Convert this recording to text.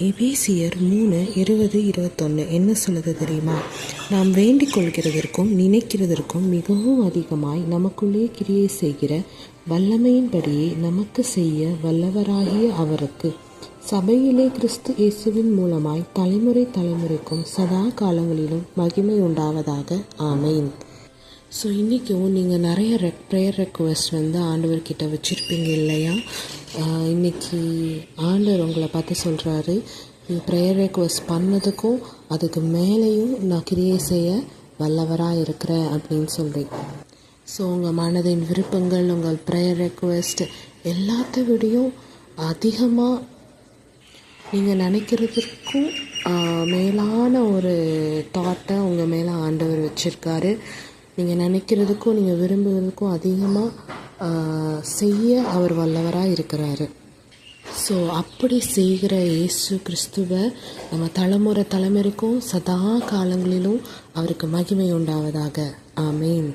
எபேசியர் 3:20-21 என்ன சொல்லுது தெரியுமா? நாம் வேண்டிக் கொள்கிறதற்கும் நினைக்கிறதற்கும் மிகவும் அதிகமாய் நமக்குள்ளே கிரியை செய்கிற வல்லமையின்படியே நமக்கு செய்ய வல்லவராகிய அவருக்கு சபையிலே கிறிஸ்து இயேசுவின் மூலமாய் தலைமுறை தலைமுறைக்கும் சதா காலங்களிலும் மகிமை உண்டாவதாக. ஆமேன். ஸோ இன்றைக்கும் நீங்கள் நிறைய ப்ரேயர் ரெக்வெஸ்ட் ஆண்டவர்கிட்ட வச்சுருப்பீங்க இல்லையா? இன்றைக்கி ஆண்டவர் உங்களை பார்த்து சொல்கிறாரு, ப்ரேயர் ரெக்வெஸ்ட் பண்ணதுக்கும் அதுக்கு மேலேயும் நான் கிரியை செய்ய வல்லவராக இருக்கிறேன் அப்படின்னு சொல்லி. ஸோ உங்கள் மனதின் விருப்பங்கள், உங்கள் ப்ரேயர் ரெக்வெஸ்ட் எல்லாத்த விடையும் அதிகமாக நீங்கள் நினைக்கிறதுக்கும் மேலான ஒரு தாட்டை உங்கள் மேலே ஆண்டவர் வச்சுருக்காரு. நீங்கள் நினைக்கிறதுக்கும் நீங்கள் விரும்புவதுக்கும் அதிகமாக செய்ய அவர் வல்லவராக இருக்கிறாரு. ஸோ அப்படி செய்கிற இயேசு கிறிஸ்துவை நம்ம தலைமுறை தலைமுறைக்கும் சதா காலங்களிலும் அவருக்கு மகிமை உண்டாவதாக. ஆமேன்.